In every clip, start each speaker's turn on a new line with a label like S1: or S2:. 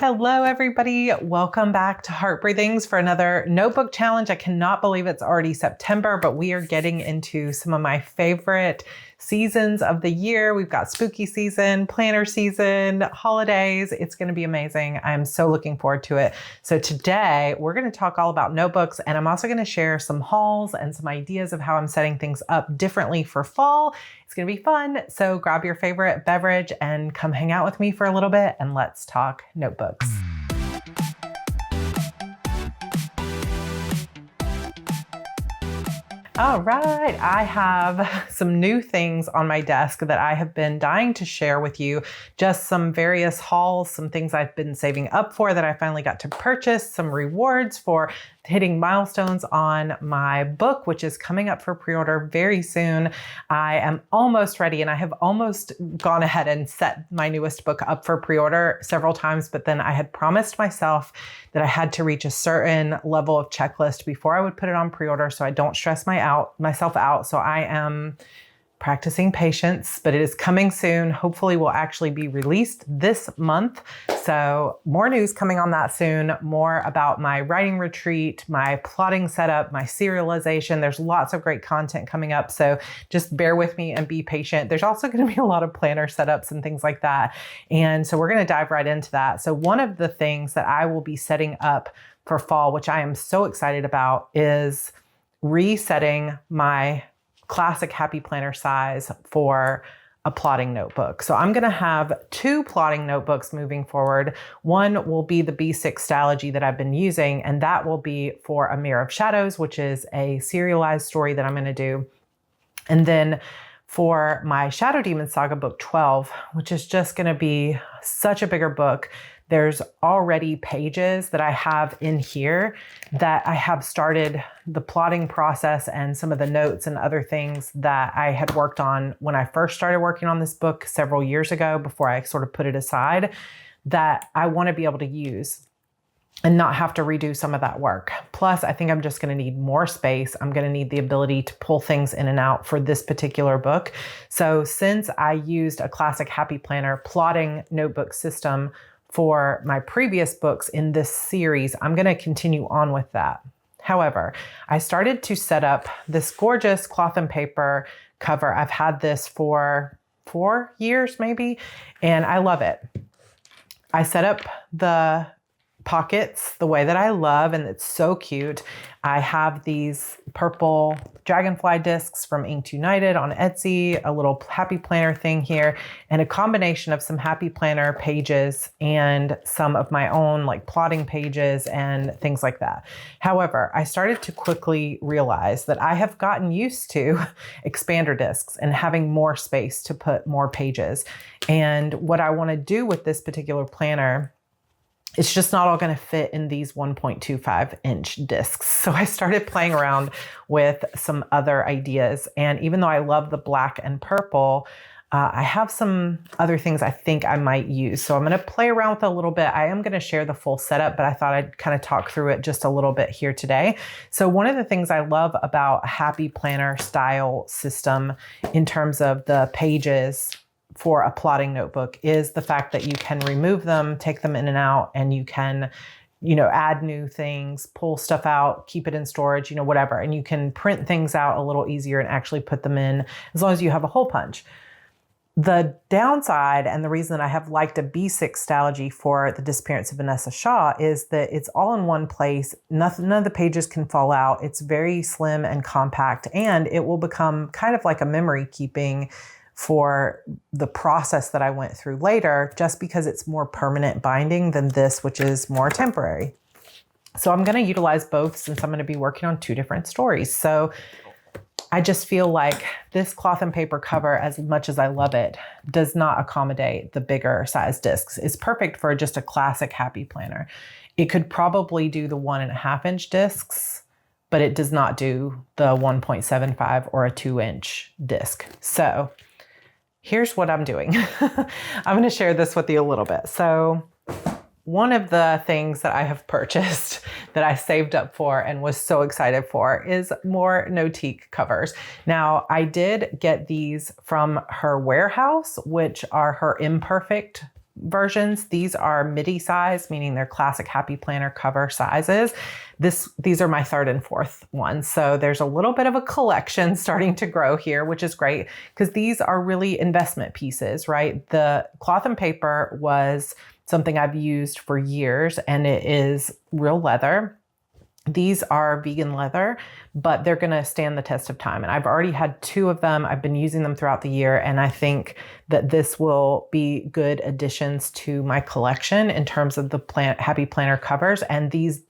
S1: Hello, everybody. Welcome back to Heart Breathings for another notebook challenge. I cannot believe it's already September, but we are getting into some of my favorite seasons of the year. We've got spooky season, planner season, holidays. It's going to be amazing. I'm so looking forward to it. So today we're going to talk all about notebooks, and I'm also going to share some hauls and some ideas of how I'm setting things up differently for fall. It's going to be fun. So grab your favorite beverage and come hang out with me for a little bit and let's talk notebooks. All right, I have some new things on my desk that I have been dying to share with you. Just some various hauls, some things I've been saving up for that I finally got to purchase, some rewards for hitting milestones on my book, which is coming up for pre-order very soon. I am almost ready, and I have almost gone ahead and set my newest book up for pre-order several times, but then I had promised myself that I had to reach a certain level of checklist before I would put it on pre-order so I don't stress myself out. So I am practicing patience, but it is coming soon. Hopefully will actually be released this month. So more news coming on that soon, more about my writing retreat, my plotting setup, my serialization. There's lots of great content coming up. So just bear with me and be patient. There's also going to be a lot of planner setups and things like that. And so we're going to dive right into that. So one of the things that I will be setting up for fall, which I am so excited about, is resetting my classic happy planner size for a plotting notebook. So I'm going to have two plotting notebooks moving forward. One will be the B6 Stylogy that I've been using, and that will be for A Mirror of Shadows, which is a serialized story that I'm going to do. And then for my Shadow Demon Saga book 12, which is just going to be such a bigger book. There's already pages that I have in here that I have started the plotting process and some of the notes and other things that I had worked on when I first started working on this book several years ago before I sort of put it aside, that I want to be able to use and not have to redo some of that work. Plus, I think I'm just going to need more space. I'm going to need the ability to pull things in and out for this particular book. So since I used a classic happy planner plotting notebook system for my previous books in this series, I'm going to continue on with that. However, I started to set up this gorgeous cloth and paper cover. I've had this for 4 years maybe, and I love it. I set up the pockets the way that I love, and it's so cute. I have these purple dragonfly discs from Inked United on Etsy, a little happy planner thing here, and a combination of some happy planner pages and some of my own like plotting pages and things like that. However, I started to quickly realize that I have gotten used to expander discs and having more space to put more pages. And what I want to do with this particular planner, it's just not all going to fit in these 1.25 inch discs. So I started playing around with some other ideas. And even though I love the black and purple, I have some other things I think I might use. So I'm going to play around with it a little bit. I am going to share the full setup, but I thought I'd kind of talk through it just a little bit here today. So one of the things I love about a happy planner style system in terms of the pages for a plotting notebook is the fact that you can remove them, take them in and out, and you can, add new things, pull stuff out, keep it in storage, whatever. And you can print things out a little easier and actually put them in as long as you have a hole punch. The downside, and the reason that I have liked a B6 Stylogy for The Disappearance of Vanessa Shaw, is that it's all in one place. None of the pages can fall out. It's very slim and compact, and it will become kind of like a memory keeping for the process that I went through later, just because it's more permanent binding than this, which is more temporary. So I'm going to utilize both since I'm going to be working on two different stories. So I just feel like this cloth and paper cover, as much as I love it, does not accommodate the bigger size discs. It's perfect for just a classic happy planner. It could probably do the 1.5 inch discs, but it does not do the 1.75 or a 2 inch disc. So here's what I'm doing. I'm going to share this with you a little bit. So one of the things that I have purchased that I saved up for and was so excited for is more Notiq covers. Now, I did get these from her warehouse, which are her imperfect versions. These are midi size, meaning they're classic Happy Planner cover sizes. These are my third and fourth ones. So there's a little bit of a collection starting to grow here, which is great because these are really investment pieces, right? The cloth and paper was something I've used for years, and it is real leather. These are vegan leather, but they're going to stand the test of time. And I've already had 2 of them. I've been using them throughout the year. And I think that this will be good additions to my collection in terms of the Happy Planner covers. And these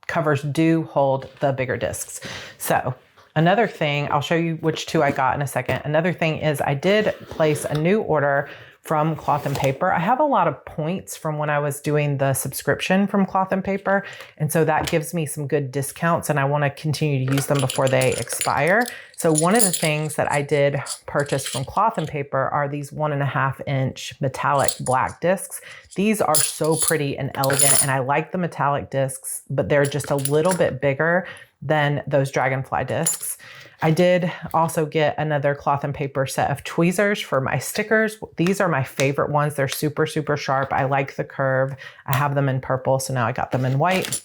S1: covers do hold the bigger discs. So another thing, I'll show you which 2 I got in a second. Another thing is I did place a new order from Cloth and Paper. I have a lot of points from when I was doing the subscription from Cloth and Paper. And so that gives me some good discounts, and I want to continue to use them before they expire. So one of the things that I did purchase from Cloth and Paper are these 1.5-inch metallic black discs. These are so pretty and elegant, and I like the metallic discs, but they're just a little bit bigger than those Dragonfly discs. I did also get another Cloth and Paper set of tweezers for my stickers. These are my favorite ones. They're super, super sharp. I like the curve. I have them in purple, so now I got them in white.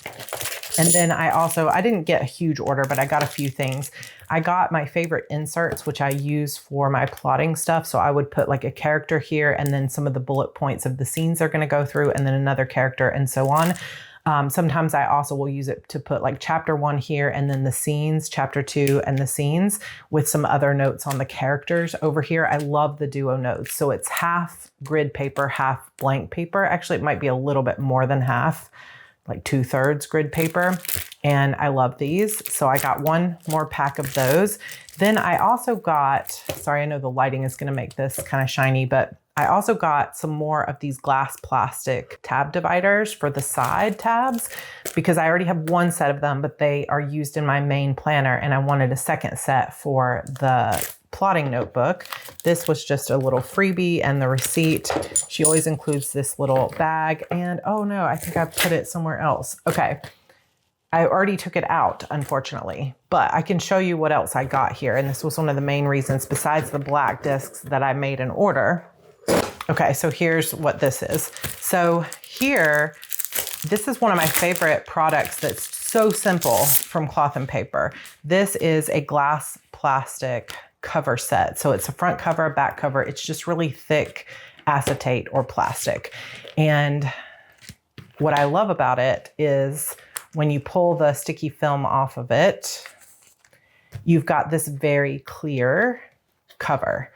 S1: And then I didn't get a huge order, but I got a few things. I got my favorite inserts, which I use for my plotting stuff. So I would put like a character here and then some of the bullet points of the scenes they're going to go through, and then another character and so on. Sometimes I also will use it to put like chapter 1 here and then the scenes, chapter 2 and the scenes with some other notes on the characters over here. I love the duo notes. So it's half grid paper, half blank paper. Actually, it might be a little bit more than half, like 2/3 grid paper. And I love these. So I got 1 more pack of those. Then I also got, sorry, I know the lighting is going to make this kind of shiny, but I also got some more of these glass plastic tab dividers for the side tabs because I already have 1 set of them, but they are used in my main planner, and I wanted a second set for the plotting notebook. This was just a little freebie, and the receipt. She always includes this little bag, and oh no, I think I put it somewhere else. Okay. I already took it out, unfortunately, but I can show you what else I got here. And this was one of the main reasons besides the black discs that I made an order. Okay, so here's what this is. So here, this is one of my favorite products that's so simple from Cloth and Paper. This is a glass plastic cover set. So it's a front cover, a back cover. It's just really thick acetate or plastic. And what I love about it is when you pull the sticky film off of it, you've got this very clear cover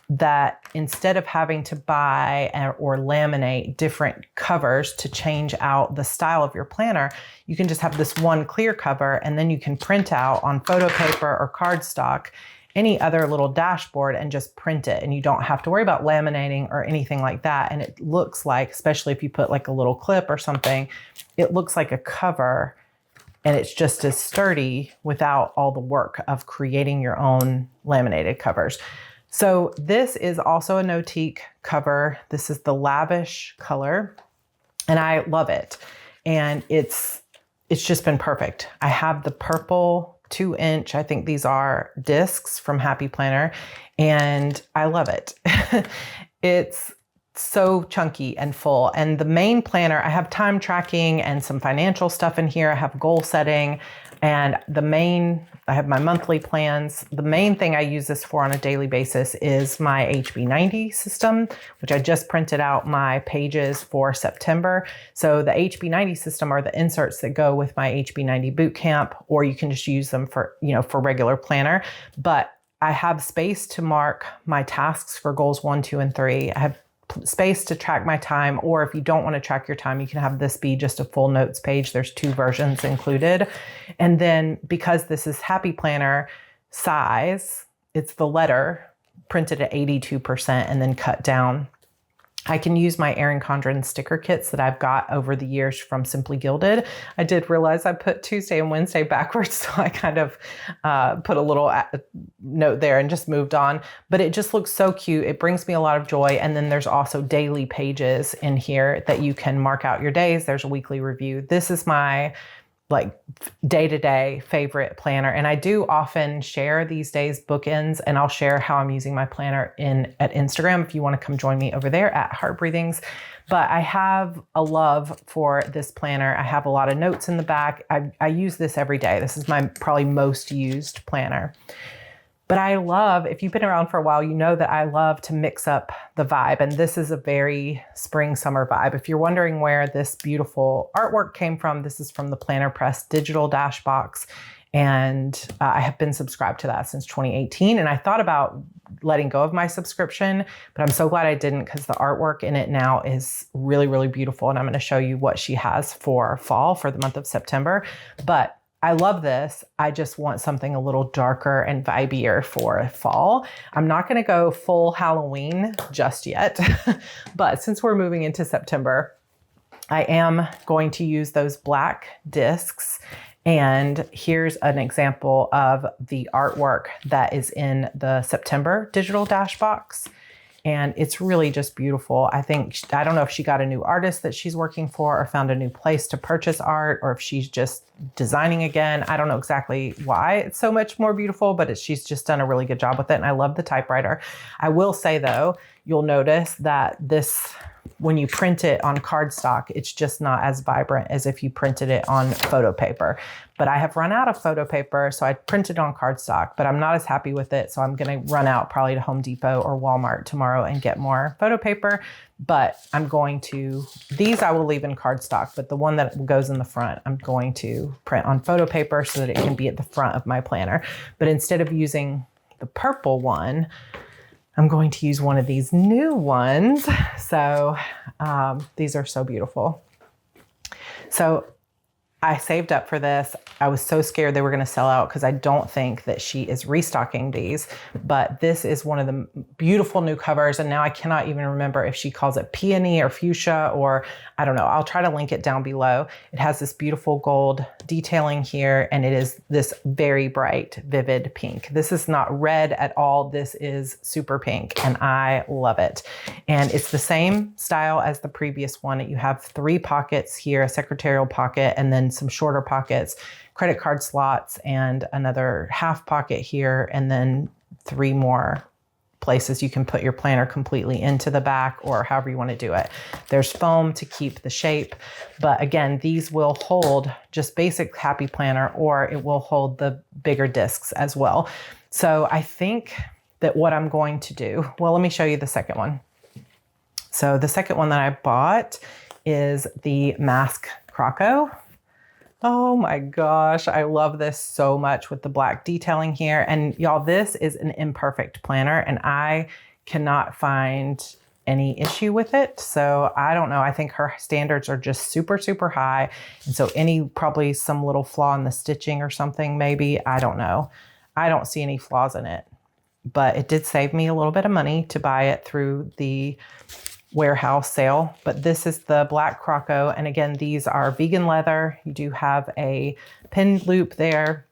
S1: that instead of having to buy or laminate different covers to change out the style of your planner, you can just have this one clear cover, and then you can print out on photo paper or cardstock any other little dashboard and just print it. And you don't have to worry about laminating or anything like that. And it looks like, especially if you put like a little clip or something, it looks like a cover, and it's just as sturdy without all the work of creating your own laminated covers. So this is also a Notiq cover. This is the Lavish color, and I love it. And it's just been perfect. I have the purple 2-inch, I think these are discs from Happy Planner, and I love it. It's so chunky and full. And the main planner, I have time tracking and some financial stuff in here. I have goal setting, and I have my monthly plans. The main thing I use this for on a daily basis is my HB90 system, which I just printed out my pages for September. So the HB90 system are the inserts that go with my HB90 Bootcamp, or you can just use them for regular planner. But I have space to mark my tasks for goals 1, 2, and 3. I have space to track my time, or if you don't want to track your time, you can have this be just a full notes page. There's 2 versions included. And then because this is Happy Planner size, it's the letter printed at 82% and then cut down. I can use my Erin Condren sticker kits that I've got over the years from Simply Gilded. I did realize I put Tuesday and Wednesday backwards, so I kind of put a little note there and just moved on. But it just looks so cute. It brings me a lot of joy. And then there's also daily pages in here that you can mark out your days. There's a weekly review. This is my like day-to-day favorite planner. And I do often share these days bookends, and I'll share how I'm using my planner at Instagram if you want to come join me over there at Heart Breathings. But I have a love for this planner. I have a lot of notes in the back. I use this every day. This is my probably most used planner. But I love, if you've been around for a while, you know that I love to mix up the vibe. And this is a very spring, summer vibe. If you're wondering where this beautiful artwork came from, this is from the Planner Press digital dash box. And I have been subscribed to that since 2018. And I thought about letting go of my subscription, but I'm so glad I didn't, because the artwork in it now is really, really beautiful. And I'm going to show you what she has for fall for the month of September. But I love this. I just want something a little darker and vibier for fall. I'm not going to go full Halloween just yet, but since we're moving into September, I am going to use those black discs. And here's an example of the artwork that is in the September digital dash box. And it's really just beautiful. I don't know if she got a new artist that she's working for or found a new place to purchase art, or if she's just designing again. I don't know exactly why it's so much more beautiful, but she's just done a really good job with it. And I love the typewriter. I will say though, you'll notice that this, when you print it on cardstock, it's just not as vibrant as if you printed it on photo paper. But I have run out of photo paper, so I printed on cardstock, but I'm not as happy with it. So I'm going to run out probably to Home Depot or Walmart tomorrow and get more photo paper. But I'm going to, these I will leave in cardstock, but the one that goes in the front, I'm going to print on photo paper so that it can be at the front of my planner. But instead of using the purple one, I'm going to use one of these new ones. So these are so beautiful. So I saved up for this. I was so scared they were going to sell out because I don't think that she is restocking these, but this is one of the beautiful new covers. And now I cannot even remember if she calls it peony or fuchsia, or I don't know. I'll try to link it down below. It has this beautiful gold detailing here, and it is this very bright, vivid pink. This is not red at all. This is super pink, and I love it. And it's the same style as the previous one. You have 3 pockets here, a secretarial pocket, and then some shorter pockets, credit card slots, and another half pocket here, and then 3 more places you can put your planner completely into the back, or however you want to do it. There's foam to keep the shape, but again, these will hold just basic happy planner, or it will hold the bigger discs as well. So I think that what I'm going to do, well, let me show you the second one. So the second one that I bought is the Mask Croco. Oh my gosh, I love this so much with the black detailing here. And y'all, this is an imperfect planner, and I cannot find any issue with it. So I don't know. I think her standards are just super, super high. And so probably some little flaw in the stitching or something, maybe, I don't know. I don't see any flaws in it, but it did save me a little bit of money to buy it through the warehouse sale. But this is the black Croco. And again, these are vegan leather. You do have a pin loop there.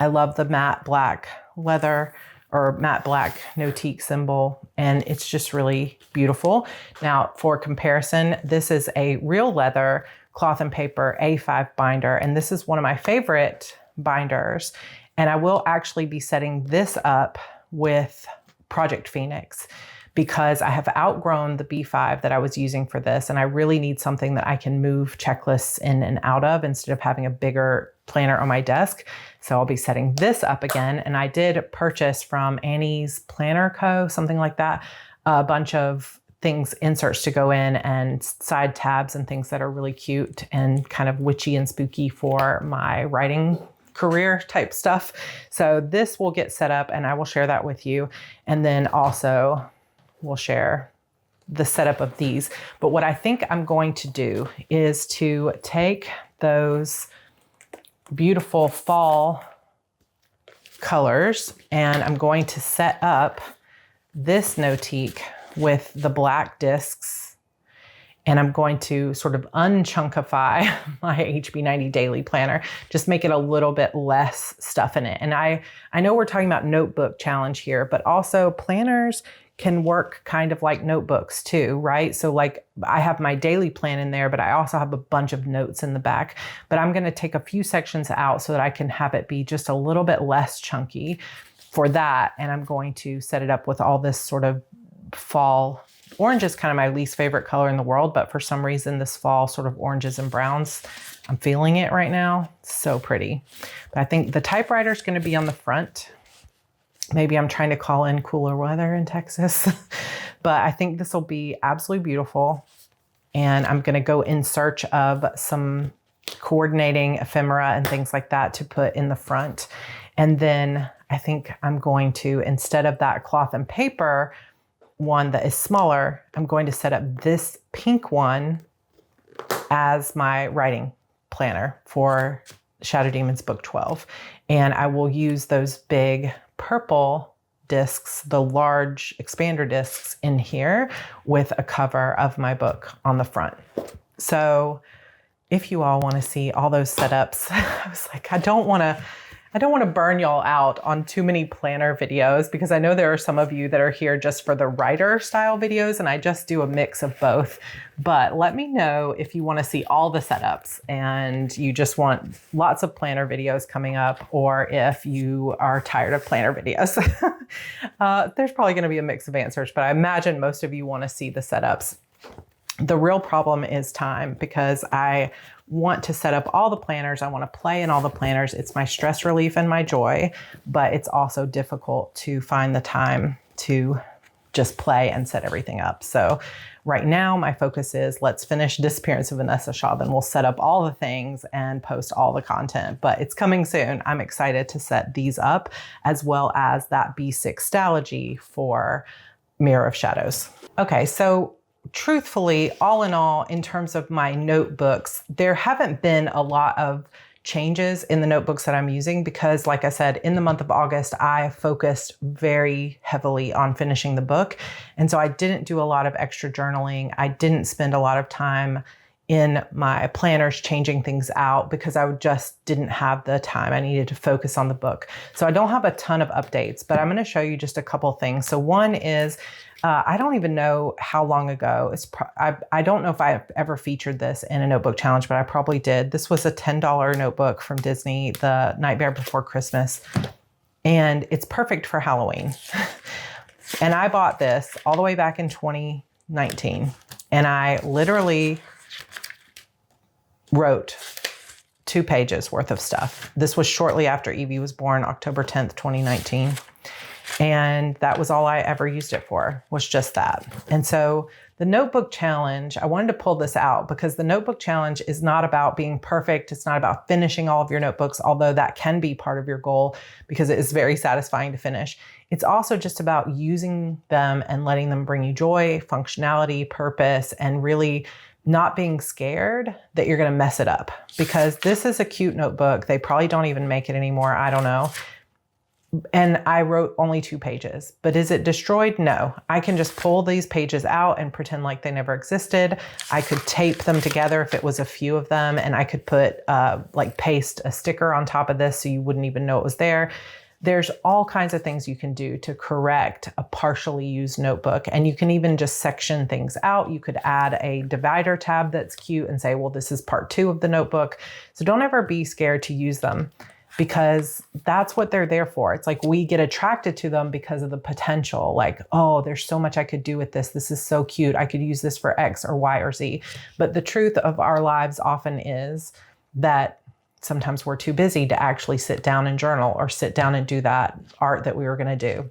S1: I love the matte black leather, or matte black Notiq symbol. And it's just really beautiful. Now for comparison, this is a real leather cloth and paper A5 binder. And this is one of my favorite binders. And I will actually be setting this up with Project Phoenix, because I have outgrown the B5 that I was using for this, and I really need something that I can move checklists in and out of instead of having a bigger planner on my desk. So I'll be setting this up again. And I did purchase from Annie's Planner Co., something like that, a bunch of things, inserts to go in, and side tabs and things that are really cute and kind of witchy and spooky for my writing career type stuff. So this will get set up, and I will share that with you. And then also we'll share the setup of these. But what I think I'm going to do is to take those beautiful fall colors, and I'm going to set up this Notiq with the black discs, and I'm going to sort of unchunkify my HB90 daily planner, just make it a little bit less stuff in it. And I know we're talking about notebook challenge here, but also planners can work kind of like notebooks too, right? So like I have my daily plan in there, but I also have a bunch of notes in the back. But I'm going to take a few sections out so that I can have it be just a little bit less chunky for that. And I'm going to set it up with all this sort of fall. Orange is kind of my least favorite color in the world, but for some reason this fall sort of oranges and browns, I'm feeling it right now. So pretty. But I think the typewriter is going to be on the front. Maybe I'm trying to call in cooler weather in Texas, but I think this will be absolutely beautiful. And I'm going to go in search of some coordinating ephemera and things like that to put in the front. And then I think I'm going to, instead of that cloth and paper one that is smaller, I'm going to set up this pink one as my writing planner for Shadow Demons Book 12. And I will use those big purple discs, the large expander discs in here with a cover of my book on the front. So if you all want to see all those setups, I was like, I don't want to burn y'all out on too many planner videos, because I know there are some of you that are here just for the writer style videos, and I just do a mix of both. But let me know if you want to see all the setups and you just want lots of planner videos coming up, or if you are tired of planner videos. There's probably going to be a mix of answers, but I imagine most of you want to see the setups. The real problem is time, because I want to set up all the planners. I want to play in all the planners. It's my stress relief and my joy, but it's also difficult to find the time to just play and set everything up. So right now my focus is let's finish Disappearance of Vanessa Shaw, then we'll set up all the things and post all the content, but it's coming soon. I'm excited to set these up, as well as that B6 Stalogy for Mirror of Shadows. Okay, so truthfully, all in all, in terms of my notebooks, there haven't been a lot of changes in the notebooks that I'm using, because like I said, in the month of August, I focused very heavily on finishing the book. And so I didn't do a lot of extra journaling. I didn't spend a lot of time in my planners changing things out, because I just didn't have the time. I needed to focus on the book. So I don't have a ton of updates, but I'm going to show you just a couple things. So one is, I don't even know how long ago. I don't know if I've ever featured this in a notebook challenge, but I probably did. This was a $10 notebook from Disney, The Nightmare Before Christmas. And it's perfect for Halloween. And I bought this all the way back in 2019. And I literally wrote 2 pages worth of stuff. This was shortly after Evie was born, October 10th, 2019. And that was all I ever used it for, was just that. And so the notebook challenge, I wanted to pull this out because the notebook challenge is not about being perfect. It's not about finishing all of your notebooks, although that can be part of your goal because it is very satisfying to finish. It's also just about using them and letting them bring you joy, functionality, purpose, and really not being scared that you're going to mess it up, because this is a cute notebook. They probably don't even make it anymore. I don't know. And I wrote only 2 pages, but is it destroyed? No. I can just pull these pages out and pretend like they never existed. I could tape them together if it was a few of them, and I could put paste a sticker on top of this so you wouldn't even know it was there. There's all kinds of things you can do to correct a partially used notebook. And you can even just section things out. You could add a divider tab that's cute and say, well, this is part 2 of the notebook. So don't ever be scared to use them, because that's what they're there for. It's like we get attracted to them because of the potential. Like, oh, there's so much I could do with this. This is so cute. I could use this for X or Y or Z. But the truth of our lives often is that sometimes we're too busy to actually sit down and journal or sit down and do that art that we were going to do.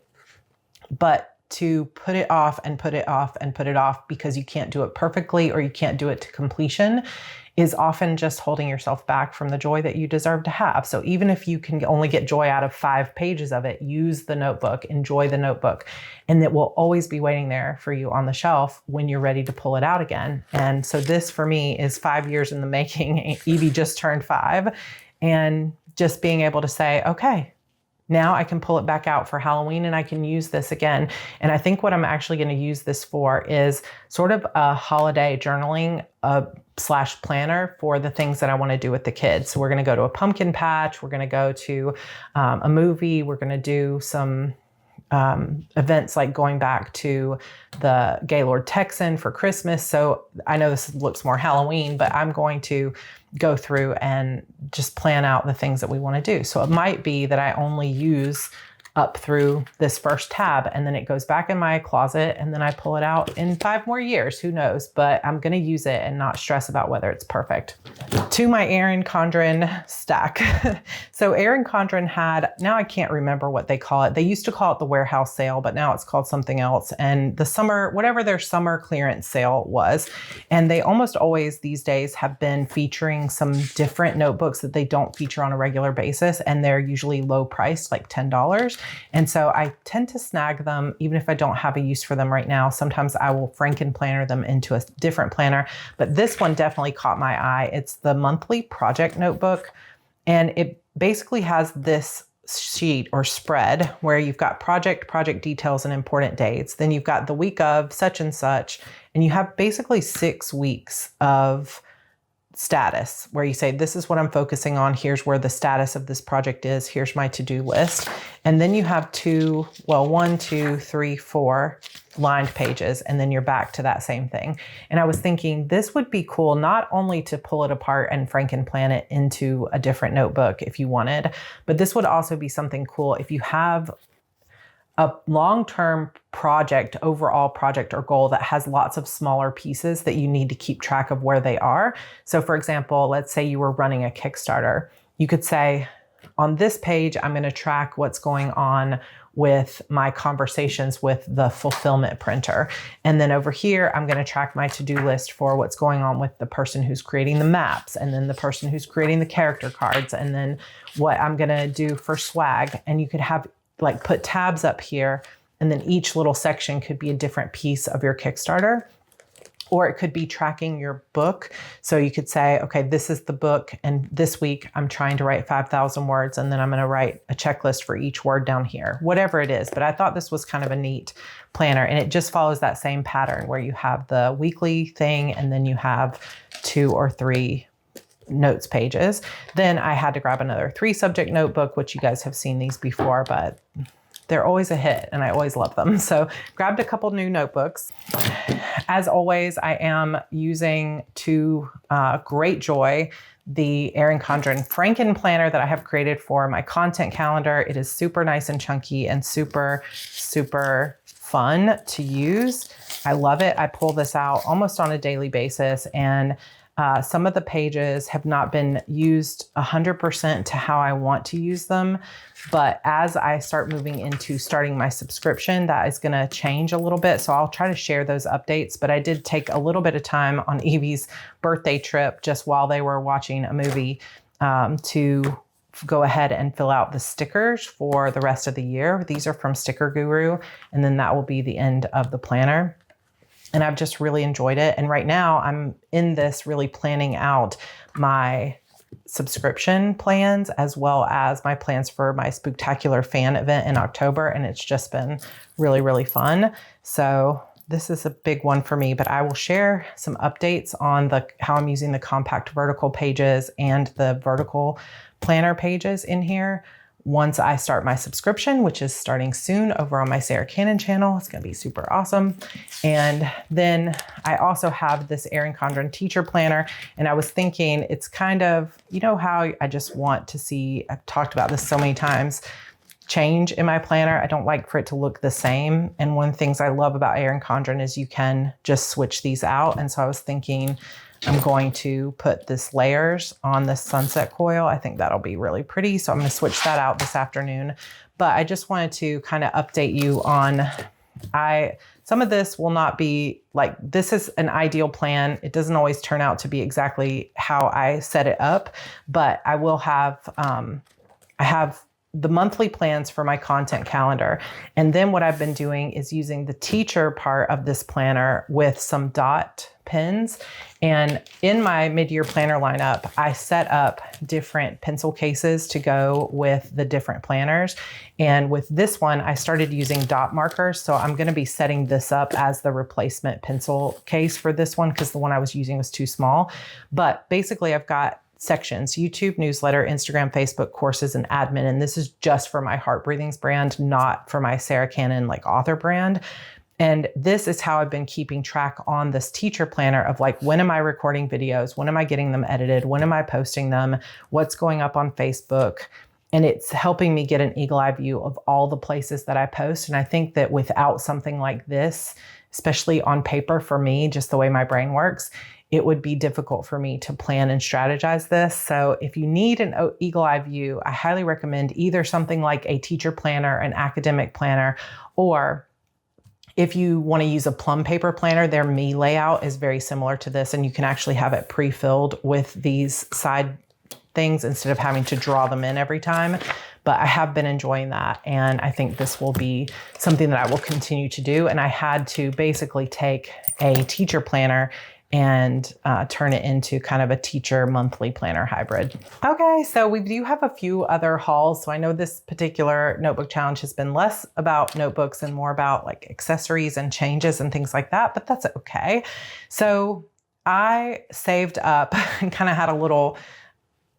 S1: But to put it off and put it off and put it off because you can't do it perfectly or you can't do it to completion is often just holding yourself back from the joy that you deserve to have. So even if you can only get joy out of 5 pages of it, use the notebook, enjoy the notebook, and it will always be waiting there for you on the shelf when you're ready to pull it out again. And so this for me is 5 years in the making. Evie just turned 5, and just being able to say, okay, now I can pull it back out for Halloween and I can use this again. And I think what I'm actually going to use this for is sort of a holiday journaling / planner for the things that I want to do with the kids. So we're going to go to a pumpkin patch. We're going to go to a movie. We're going to do some events like going back to the Gaylord Texan for Christmas. So I know this looks more Halloween, but I'm going to go through and just plan out the things that we want to do. So it might be that I only use up through this first tab, and then it goes back in my closet, and then I pull it out in 5 more years, who knows, but I'm going to use it and not stress about whether it's perfect. To my Erin Condren stack. So Erin Condren had, now I can't remember what they call it. They used to call it the warehouse sale, but now it's called something else. And the summer, whatever their summer clearance sale was. And they almost always these days have been featuring some different notebooks that they don't feature on a regular basis. And they're usually low priced, like $10. And so I tend to snag them, even if I don't have a use for them right now. Sometimes I will Franken planner them into a different planner, but this one definitely caught my eye. It's the monthly project notebook, and it basically has this sheet or spread where you've got project details and important dates. Then you've got the week of such and such, and you have basically 6 weeks of status where you say, this is what I'm focusing on. Here's where the status of this project is. Here's my to-do list. And then you have 1, 2, 3, 4 lined pages, and then you're back to that same thing. And I was thinking this would be cool, not only to pull it apart and Franken plan it into a different notebook if you wanted, but this would also be something cool if you have a long-term project, overall project or goal that has lots of smaller pieces that you need to keep track of where they are. So for example, let's say you were running a Kickstarter. You could say, on this page, I'm going to track what's going on with my conversations with the fulfillment printer. And then over here, I'm going to track my to-do list for what's going on with the person who's creating the maps, and then the person who's creating the character cards, and then what I'm going to do for swag. And you could have like put tabs up here, and then each little section could be a different piece of your Kickstarter, or it could be tracking your book. So you could say, okay, this is the book, and this week I'm trying to write 5,000 words, and then I'm going to write a checklist for each word down here, whatever it is. But I thought this was kind of a neat planner, and it just follows that same pattern where you have the weekly thing, and then you have 2 or 3 notes pages. Then I had to grab another 3 subject notebook, which you guys have seen these before, but they're always a hit and I always love them. So grabbed a couple new notebooks. As always, I am using to great joy the Erin Condren Franken planner that I have created for my content calendar. It is super nice and chunky and super, super fun to use. I love it. I pull this out almost on a daily basis, and some of the pages have not been used 100% to how I want to use them. But as I start moving into starting my subscription, that is going to change a little bit. So I'll try to share those updates. But I did take a little bit of time on Evie's birthday trip just while they were watching a movie to go ahead and fill out the stickers for the rest of the year. These are from Sticker Guru, and then that will be the end of the planner. And I've just really enjoyed it. And right now I'm in this really planning out my subscription plans as well as my plans for my Spooktacular fan event in October. And it's just been really, really fun. So this is a big one for me, but I will share some updates on how I'm using the compact vertical pages and the vertical planner pages in here once I start my subscription, which is starting soon over on my Sarra Cannon channel. It's going to be super awesome. And then I also have this Erin Condren teacher planner. And I was thinking it's kind of, you know how I just want to see, I've talked about this so many times, change in my planner. I don't like for it to look the same. And one of the things I love about Erin Condren is you can just switch these out. And so I was thinking, I'm going to put this layers on this sunset coil. I think that'll be really pretty. So I'm going to switch that out this afternoon. But I just wanted to kind of update you on, some of this will not be like, this is an ideal plan. It doesn't always turn out to be exactly how I set it up, but I will have, I have the monthly plans for my content calendar. And then what I've been doing is using the teacher part of this planner with some dot pens. And in my mid-year planner lineup, I set up different pencil cases to go with the different planners. And with this one, I started using dot markers. So I'm going to be setting this up as the replacement pencil case for this one because the one I was using was too small. But basically I've got sections: YouTube, newsletter, Instagram, Facebook, courses, and admin. And this is just for my Heart Breathings brand, not for my Sarra Cannon like author brand. And this is how I've been keeping track on this teacher planner of like, when am I recording videos? When am I getting them edited? When am I posting them? What's going up on Facebook? And it's helping me get an eagle eye view of all the places that I post. And I think that without something like this, especially on paper for me, just the way my brain works, it would be difficult for me to plan and strategize this. So if you need an eagle eye view, I highly recommend either something like a teacher planner, an academic planner, or if you want to use a plum paper planner, their Me layout is very similar to this, and you can actually have it pre-filled with these side things instead of having to draw them in every time. But I have been enjoying that, and I think this will be something that I will continue to do. And I had to basically take a teacher planner and turn it into kind of a teacher monthly planner hybrid. Okay, so we do have a few other hauls. So I know this particular notebook challenge has been less about notebooks and more about like accessories and changes and things like that, but that's okay. So I saved up and kind of had a little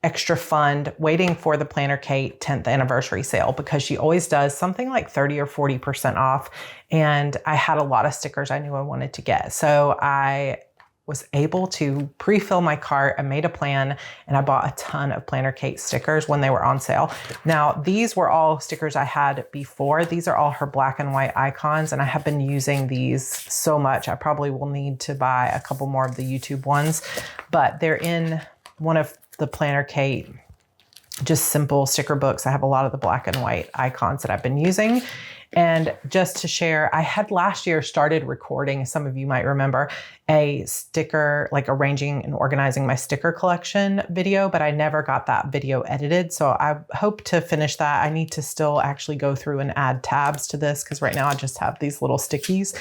S1: extra fund waiting for the Planner Kate 10th anniversary sale, because she always does something like 30 or 40% off. And I had a lot of stickers I knew I wanted to get. So I was able to pre-fill my cart. I made a plan and I bought a ton of Planner Kate stickers when they were on sale. Now, these were all stickers I had before. These are all her black and white icons, and I have been using these so much. I probably will need to buy a couple more of the YouTube ones, but they're in one of the Planner Kate just simple sticker books. I have a lot of the black and white icons that I've been using. And just to share, I had last year started recording, some of you might remember, a sticker, like arranging and organizing my sticker collection video, but I never got that video edited. So I hope to finish that. I need to still actually go through and add tabs to this, because right now I just have these little stickies.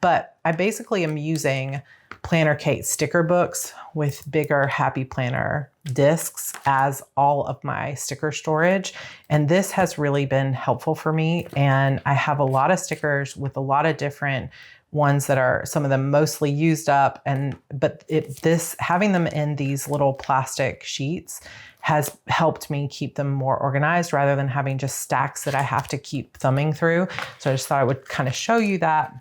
S1: But I basically am using Planner Kate sticker books with bigger Happy Planner discs as all of my sticker storage. And this has really been helpful for me. And I have a lot of stickers with a lot of different ones that are some of them mostly used up. But having them in these little plastic sheets has helped me keep them more organized rather than having just stacks that I have to keep thumbing through. So I just thought I would kind of show you that.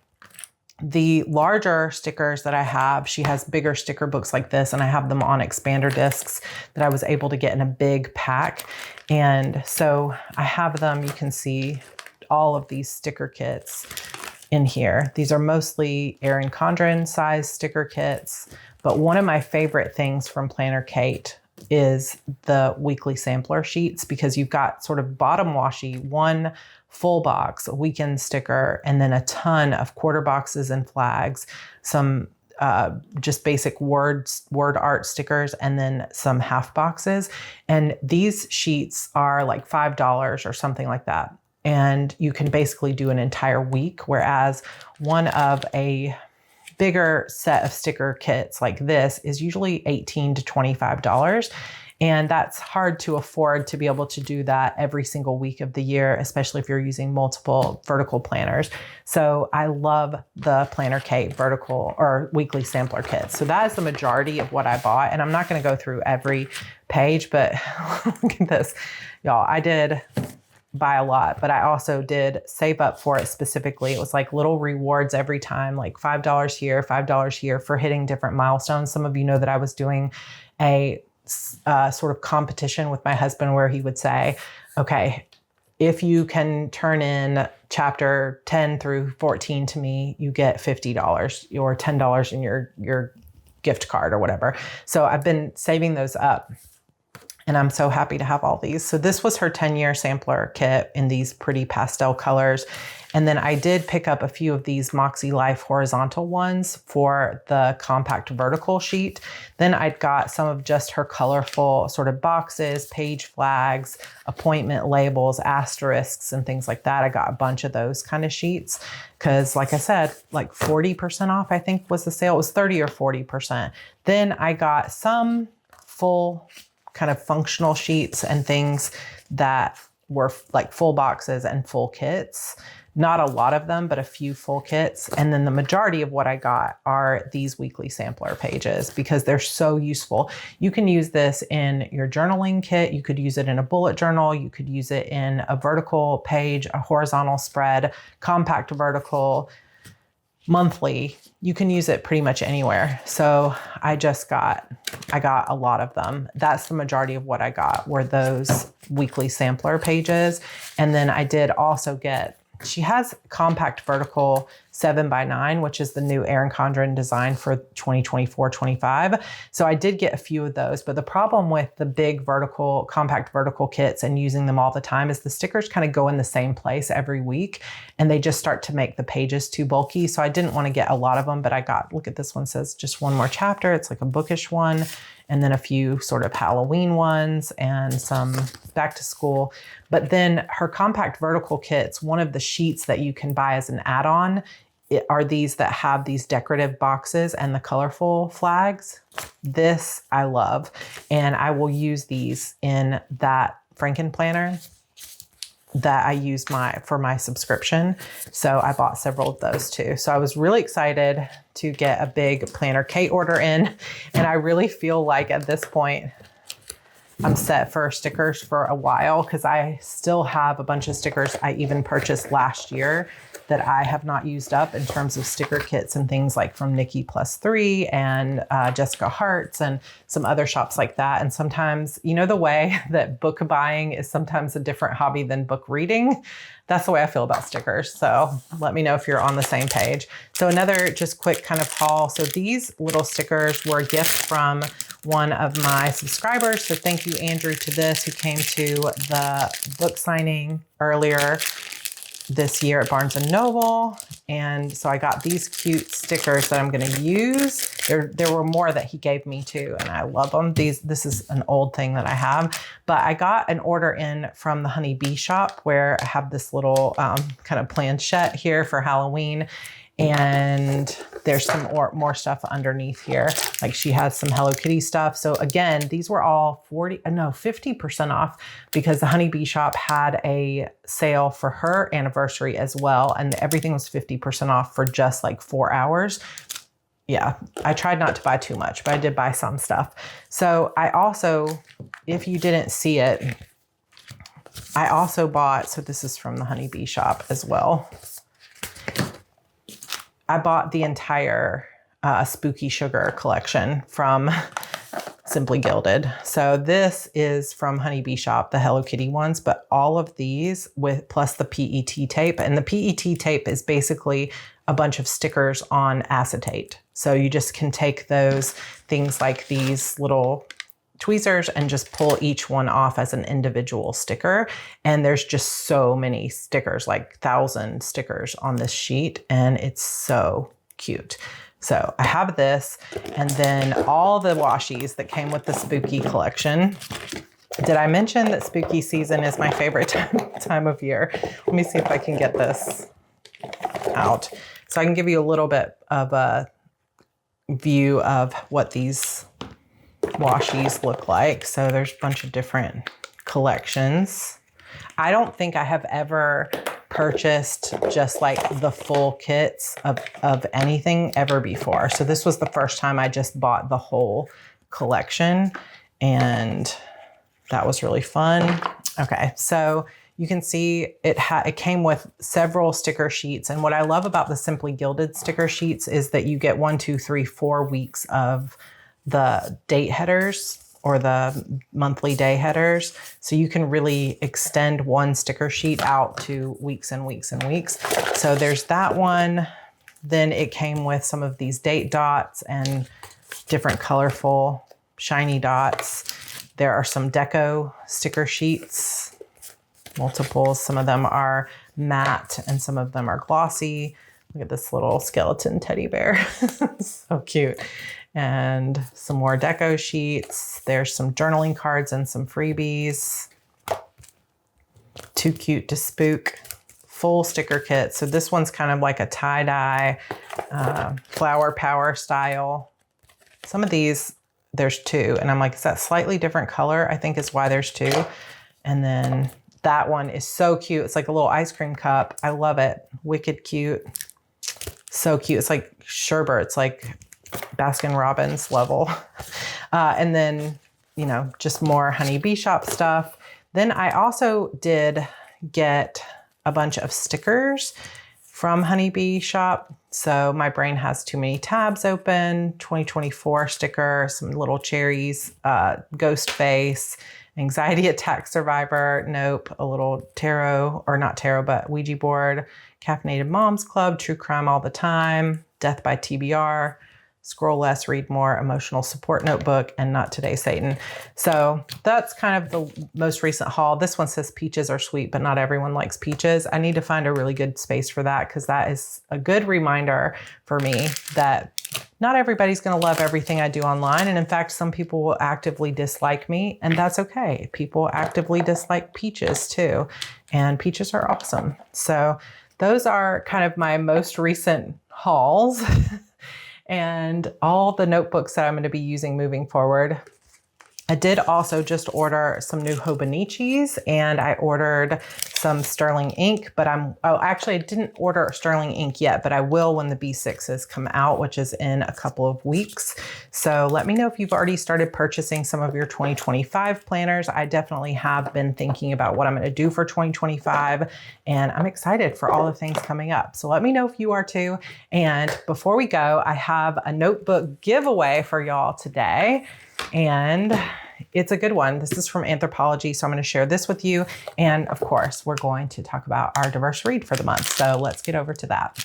S1: The larger stickers that I have, she has bigger sticker books like this, and I have them on expander discs that I was able to get in a big pack. And so I have them, you can see all of these sticker kits in here. These are mostly Erin Condren size sticker kits, but one of my favorite things from Planner Kate is the weekly sampler sheets, because you've got sort of bottom washy, one full box, a weekend sticker, and then a ton of quarter boxes and flags, some just basic word art stickers, and then some half boxes. And these sheets are like $5 or something like that. And you can basically do an entire week, whereas one of a bigger set of sticker kits like this is usually $18 to $25. And that's hard to afford to be able to do that every single week of the year, especially if you're using multiple vertical planners. So I love the Planner Kate vertical or weekly sampler kits. So that is the majority of what I bought. And I'm not going to go through every page, but look at this, y'all. I did buy a lot, but I also did save up for it specifically. It was like little rewards every time, like $5 here, $5 here for hitting different milestones. Some of you know that I was doing a sort of competition with my husband where he would say, okay, if you can turn in chapter 10 through 14 to me, you get $50 or $10 in your gift card or whatever. So I've been saving those up, and I'm so happy to have all these. So this was her 10-year sampler kit in these pretty pastel colors. And then I did pick up a few of these Moxie Life horizontal ones for the compact vertical sheet. Then I'd got some of just her colorful sort of boxes, page flags, appointment labels, asterisks, and things like that. I got a bunch of those kind of sheets because, like I said, like 40% off, I think was the sale. It was 30 or 40%. Then I got some full kind of functional sheets and things that were like full boxes and full kits. Not a lot of them, but a few full kits. And then the majority of what I got are these weekly sampler pages because they're so useful. You can use this in your journaling kit. You could use it in a bullet journal. You could use it in a vertical page, a horizontal spread, compact vertical, monthly. You can use it pretty much anywhere. So I got a lot of them. That's the majority of what I got were those weekly sampler pages. And then I did also get, she has compact vertical 7x9, which is the new Erin Condren design for 2024-25. So I did get a few of those, but the problem with the big vertical, compact vertical kits and using them all the time is the stickers kind of go in the same place every week and they just start to make the pages too bulky. So I didn't want to get a lot of them, but I got, look at this one, says just one more chapter. It's like a bookish one. And then a few sort of Halloween ones and some back to school. But then her compact vertical kits, one of the sheets that you can buy as an add-on are these that have these decorative boxes and the colorful flags. This I love. And I will use these in that Franken planner that I use for my subscription. So I bought several of those too. So I was really excited to get a big Planner K order in. And I really feel like at this point, I'm set for stickers for a while because I still have a bunch of stickers I even purchased last year that I have not used up in terms of sticker kits and things like from Nikki Plus 3 and Jessica Hart's and some other shops like that. And sometimes, you know, the way that book buying is sometimes a different hobby than book reading. That's the way I feel about stickers. So let me know if you're on the same page. So another just quick kind of haul. So these little stickers were a gift from one of my subscribers. So thank you, Andrew, to this, who came to the book signing earlier this year at Barnes & Noble. And so I got these cute stickers that I'm going to use. There were more that he gave me too, and I love them. This is an old thing that I have, but I got an order in from the Honey Bee shop where I have this little kind of planchette here for Halloween. And there's some more stuff underneath here. Like she has some Hello Kitty stuff. So again, these were all 50% off because the Honey Bee shop had a sale for her anniversary as well. And everything was 50% off for just like 4 hours. Yeah, I tried not to buy too much, but I did buy some stuff. So I also, if you didn't see it, I also bought, so this is from the Honey Bee shop as well. I bought the entire Spooky Sugar collection from Simply Gilded. So this is from Honey Bee Shop, the Hello Kitty ones, but all of these with plus the PET tape. And the PET tape is basically a bunch of stickers on acetate. So you just can take those things like these little tweezers and just pull each one off as an individual sticker. And there's just so many stickers, like 1,000 stickers on this sheet. And it's so cute. So I have this and then all the washies that came with the spooky collection. Did I mention that spooky season is my favorite time of year? Let me see if I can get this out. So I can give you a little bit of a view of what these washies look like. So there's a bunch of different collections. I don't think I have ever purchased just like the full kits of anything ever before. So this was the first time I just bought the whole collection and that was really fun. Okay, so you can see it came with several sticker sheets. And what I love about the Simply Gilded sticker sheets is that you get 1, 2, 3, 4 weeks of the date headers or the monthly day headers. So you can really extend one sticker sheet out to weeks and weeks and weeks. So there's that one. Then it came with some of these date dots and different colorful shiny dots. There are some deco sticker sheets, multiples. Some of them are matte and some of them are glossy. Look at this little skeleton teddy bear. So cute. And some more deco sheets. There's some journaling cards and some freebies. Too cute to spook. Full sticker kit. So this one's kind of like a tie-dye, flower power style. Some of these, there's 2. And I'm like, is that slightly different color? I think is why there's 2. And then That one is so cute. It's like a little ice cream cup. I love it. Wicked cute. So cute. It's like sherbet. It's like Baskin Robbins level. And then, you know, just more honeybee shop stuff. Then I also did get a bunch of stickers from Honeybee Shop. So my brain has too many tabs open. 2024 sticker, some little cherries, ghost face, anxiety attack survivor, nope, a little tarot, or not tarot, but Ouija board, caffeinated moms club, true crime all the time, death by TBR, scroll less, read more, emotional support notebook, and not today, Satan. So that's kind of the most recent haul. This one says peaches are sweet, but not everyone likes peaches. I need to find a really good space for that because that is a good reminder for me that not everybody's going to love everything I do online. And in fact, some people will actively dislike me, and that's okay. People actively dislike peaches too, and peaches are awesome. So those are kind of my most recent hauls. And all the notebooks that I'm going to be using moving forward. I did also just order some new Hobonichis, and I ordered some sterling ink, but actually I didn't order sterling ink yet, but I will when the B6s come out, which is in a couple of weeks. So let me know if you've already started purchasing some of your 2025 planners. I definitely have been thinking about what I'm going to do for 2025, and I'm excited for all the things coming up. So let me know if you are too. And before we go, I have a notebook giveaway for y'all today. And it's a good one. This is from Anthropology, so I'm going to share this with you. And of course, we're going to talk about our diverse read for the month. So let's get over to that.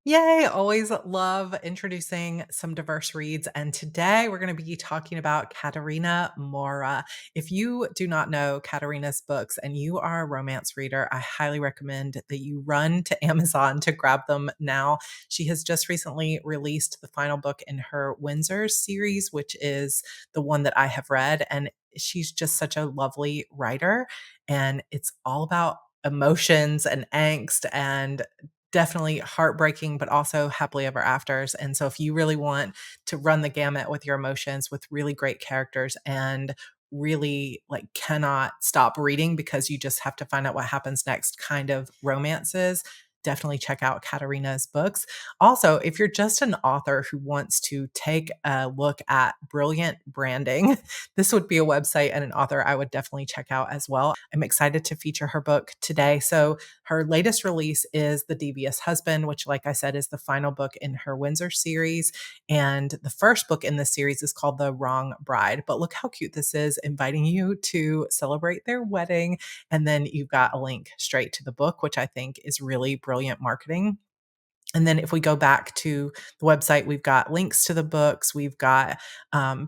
S1: Yay, always love introducing some diverse reads. And today we're going to be talking about Katerina Mora. If you do not know Katerina's books and you are a romance reader, I highly recommend that you run to Amazon to grab them now. She has just recently released the final book in her Windsor series, which is the one that I have read. And she's just such a lovely writer. And it's all about emotions and angst and definitely heartbreaking, but also happily ever afters. And so if you really want to run the gamut with your emotions with really great characters and really like cannot stop reading because you just have to find out what happens next kind of romances, definitely check out Katerina's books. Also, if you're just an author who wants to take a look at brilliant branding, this would be a website and an author I would definitely check out as well. I'm excited to feature her book today. So her latest release is The Devious Husband, which, like I said, is the final book in her Windsor series. And the first book in this series is called The Wrong Bride. But look how cute this is, inviting you to celebrate their wedding. And then you've got a link straight to the book, which I think is really brilliant marketing. And then if we go back to the website, we've got links to the books. We've got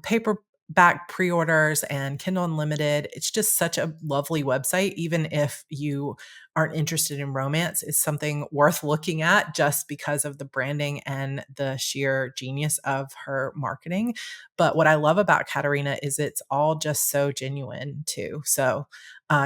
S1: paperback pre-orders and Kindle Unlimited. It's just such a lovely website. Even if you aren't interested in romance, it's something worth looking at just because of the branding and the sheer genius of her marketing. But what I love about Katerina is it's all just so genuine too. So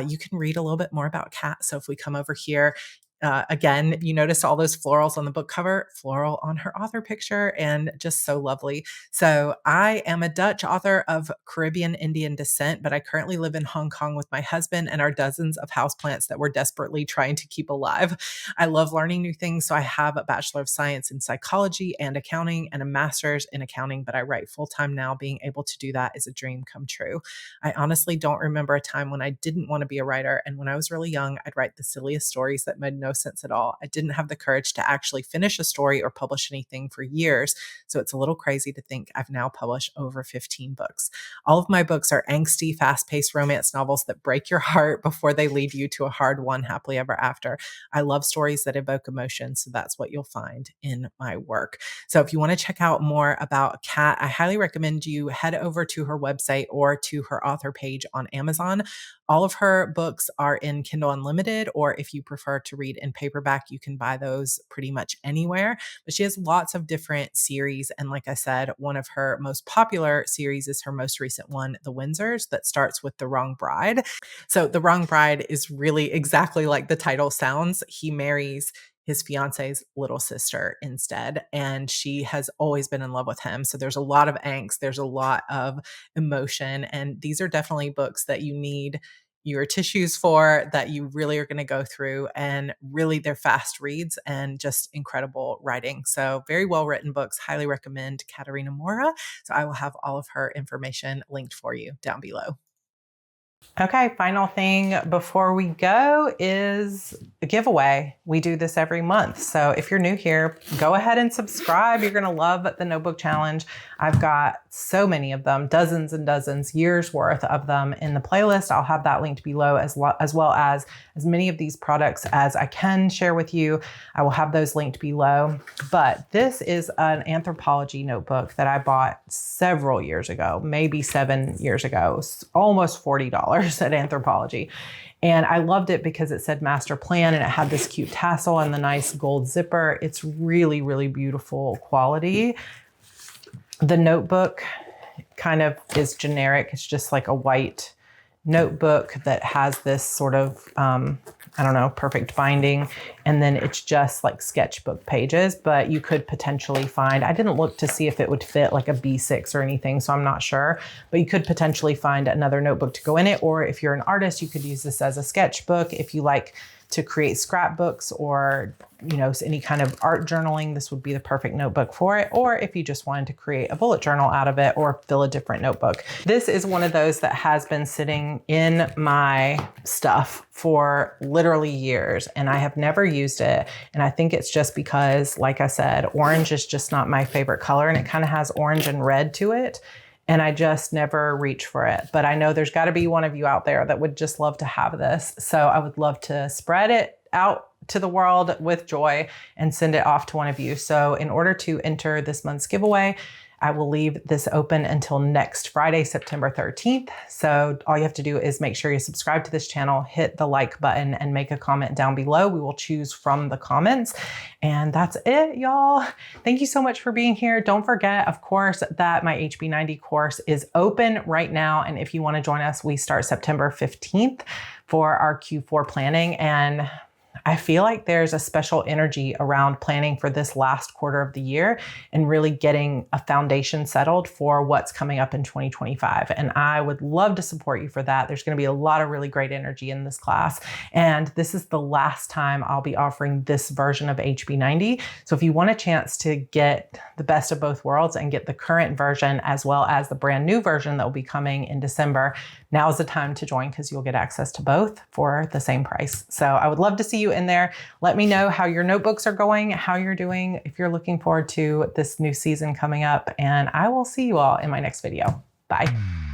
S1: you can read a little bit more about Kat. So if we come over here, again, you noticed all those florals on the book cover, floral on her author picture, and just so lovely. So I am a Dutch author of Caribbean Indian descent, but I currently live in Hong Kong with my husband and our dozens of houseplants that we're desperately trying to keep alive. I love learning new things, so I have a Bachelor of Science in Psychology and Accounting and a Master's in Accounting, but I write full-time now. Being able to do that is a dream come true. I honestly don't remember a time when I didn't want to be a writer, and when I was really young, I'd write the silliest stories that made no sense at all. I didn't have the courage to actually finish a story or publish anything for years, so it's a little crazy to think I've now published over 15 books. All of my books are angsty, fast-paced romance novels that break your heart before they lead you to a hard one happily ever after. I love stories that evoke emotion, so that's what you'll find in my work. So if you want to check out more about Kat, I highly recommend you head over to her website or to her author page on Amazon. All of her books are in Kindle Unlimited, or if you prefer to read in paperback, you can buy those pretty much anywhere. But she has lots of different series. And like I said, one of her most popular series is her most recent one, The Windsors, that starts with The Wrong Bride. So The Wrong Bride is really exactly like the title sounds. He marries his fiance's little sister instead, and she has always been in love with him. So there's a lot of angst, there's a lot of emotion, and these are definitely books that you need your tissues for, that you really are going to go through, and really they're fast reads and just incredible writing. So very well written books. Highly recommend Katerina Mora. So I will have all of her information linked for you down below. Okay, final thing before we go is a giveaway. We do this every month. So if you're new here, go ahead and subscribe. You're going to love the Notebook Challenge. I've got so many of them, dozens and dozens, years worth of them in the playlist. I'll have that linked below, as well as many of these products as I can share with you. I will have those linked below. But this is an anthropology notebook that I bought several years ago, maybe 7 years ago. It's almost $40 at Anthropology. And I loved it because it said master plan and it had this cute tassel and the nice gold zipper. It's really, really beautiful quality. The notebook kind of is generic. It's just like a white notebook that has this sort of, I don't know, perfect binding. And then it's just like sketchbook pages, but you could potentially find, I didn't look to see if it would fit like a B6 or anything, so I'm not sure, but you could potentially find another notebook to go in it. Or if you're an artist, you could use this as a sketchbook. If you like to create scrapbooks or, you know, any kind of art journaling, this would be the perfect notebook for it. Or if you just wanted to create a bullet journal out of it or fill a different notebook. This is one of those that has been sitting in my stuff for literally years and I have never used it. And I think it's just because, like I said, orange is just not my favorite color and it kind of has orange and red to it. And I just never reach for it. But I know there's got to be one of you out there that would just love to have this. So I would love to spread it out to the world with joy and send it off to one of you. So in order to enter this month's giveaway, I will leave this open until next Friday, September 13th. So all you have to do is make sure you subscribe to this channel, hit the like button, and make a comment down below. We will choose from the comments. And that's it, y'all. Thank you so much for being here. Don't forget, of course, that my HB90 course is open right now. And if you want to join us, we start September 15th for our Q4 planning. And I feel like there's a special energy around planning for this last quarter of the year and really getting a foundation settled for what's coming up in 2025. And I would love to support you for that. There's going to be a lot of really great energy in this class. And this is the last time I'll be offering this version of HB90. So if you want a chance to get the best of both worlds and get the current version as well as the brand new version that will be coming in December, now is the time to join because you'll get access to both for the same price. So I would love to see you in there. Let me know how your notebooks are going, how you're doing, if you're looking forward to this new season coming up, and I will see you all in my next video. Bye.